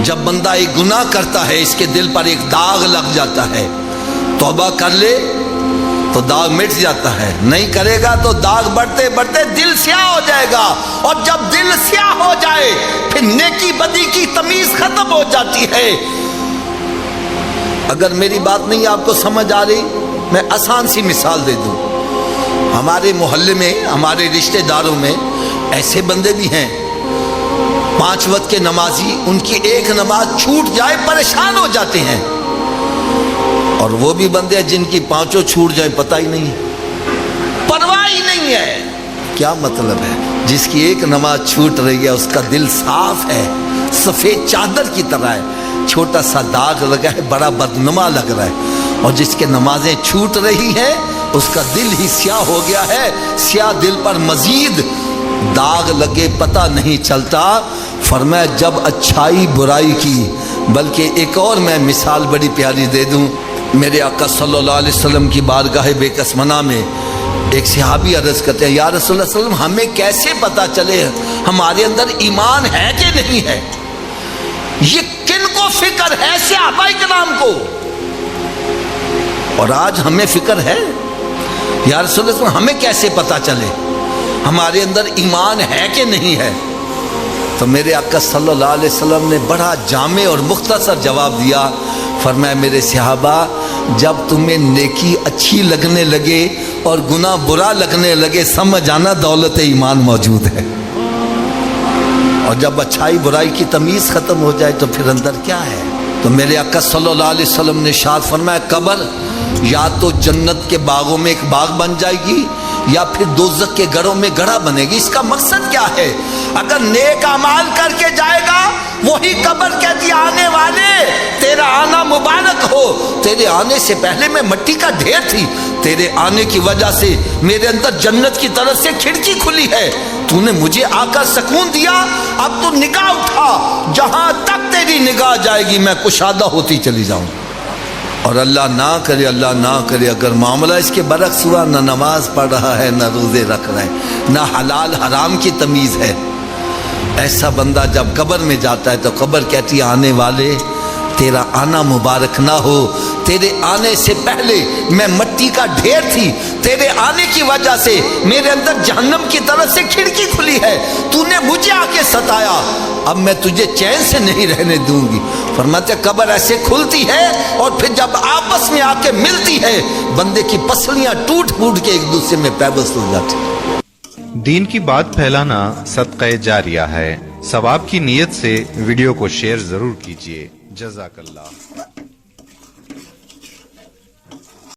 جب بندہ ایک گناہ کرتا ہے اس کے دل پر ایک داغ لگ جاتا ہے، توبہ کر لے تو داغ مٹ جاتا ہے، نہیں کرے گا تو داغ بڑھتے بڑھتے دل سیاہ ہو جائے گا، اور جب دل سیاہ ہو جائے پھر نیکی بدی کی تمیز ختم ہو جاتی ہے۔ اگر میری بات نہیں آپ کو سمجھ آ رہی، میں آسان سی مثال دے دوں۔ ہمارے محلے میں، ہمارے رشتہ داروں میں ایسے بندے بھی ہیں 5 وقت کے نمازی، ان کی ایک نماز چھوٹ جائے پریشان ہو جاتے ہیں، اور وہ بھی بندے ہیں جن کی 5 چھوٹ جائے پتہ ہی نہیں، پرواہ ہی نہیں ہے۔ کیا مطلب ہے؟ جس کی ایک نماز چھوٹ رہی ہے اس کا دل صاف ہے، سفید چادر کی طرح ہے، چھوٹا سا داغ لگا ہے، بڑا بدنما لگ رہا ہے، اور جس کے نمازیں چھوٹ رہی ہیں اس کا دل ہی سیاہ ہو گیا ہے، سیاہ دل پر مزید داغ لگے پتہ نہیں چلتا۔ فرمایا جب اچھائی برائی کی، بلکہ ایک اور میں مثال بڑی پیاری دے دوں۔ میرے آقا صلی اللہ علیہ وسلم کی بارگاہ بے کسمنہ میں ایک صحابی عرض کرتے ہیں، یا رسول اللہ صلی اللہ علیہ وسلم ہمیں کیسے پتہ چلے ہمارے اندر ایمان ہے کہ نہیں ہے؟ یہ کن کو فکر ہے؟ صحابہ کرام کو، اور آج ہمیں فکر ہے؟ یا رسول اللہ صلی اللہ علیہ وسلم ہمیں کیسے پتہ چلے ہمارے اندر ایمان ہے کہ نہیں ہے؟ تو میرے آقا صلی اللہ علیہ وسلم نے بڑا جامع اور مختصر جواب دیا، فرمایا میرے صحابہ جب تمہیں نیکی اچھی لگنے لگے اور گناہ برا لگنے لگے سمجھ آنا دولت ایمان موجود ہے، اور جب اچھائی برائی کی تمیز ختم ہو جائے تو پھر اندر کیا ہے؟ تو میرے آقا صلی اللہ علیہ وسلم نے ارشاد فرمایا قبر یا تو جنت کے باغوں میں ایک باغ بن جائے گی یا پھر دوزخ کے گڑھوں میں گڑھا بنے گی۔ اس کا مقصد کیا ہے؟ اگر نیک اعمال کر کے جائے گا وہی قبر کہتی آنے والے تیرا آنا مبارک ہو، تیرے آنے سے پہلے میں مٹی کا ڈھیر تھی، تیرے آنے کی وجہ سے میرے اندر جنت کی طرف سے کھڑکی کھلی ہے، تو نے مجھے آ کر سکون دیا، اب تو نگاہ اٹھا، جہاں تک تیری نگاہ جائے گی میں کشادہ ہوتی چلی جاؤں۔ اور اللہ نہ کرے، اللہ نہ کرے اگر معاملہ اس کے برعکس ہوا، نہ نماز پڑھ رہا ہے، نہ روزے رکھ رہا ہے، نہ حلال حرام کی تمیز ہے، ایسا بندہ جب قبر میں جاتا ہے تو قبر کہتی آنے والے تیرا آنا مبارک نہ ہو، تیرے آنے سے پہلے میں مٹی کا ڈھیر تھی، تیرے آنے کی وجہ سے میرے اندر جہنم کی طرف سے کھڑکی کھلی ہے، تو نے مجھے آ کے ستایا، اب میں تجھے چین سے نہیں رہنے دوں گی۔ فرماتے قبر ایسے کھلتی ہے اور پھر جب آپس میں آ کے ملتی ہے بندے کی پسلیاں ٹوٹ پھوٹ کے ایک دوسرے میں پیوست ہو جاتی ہیں۔ دین کی بات پھیلانا صدقہ جاریہ ہے، ثواب کی نیت سے ویڈیو کو شیئر ضرور کیجیے۔ جزاک اللہ۔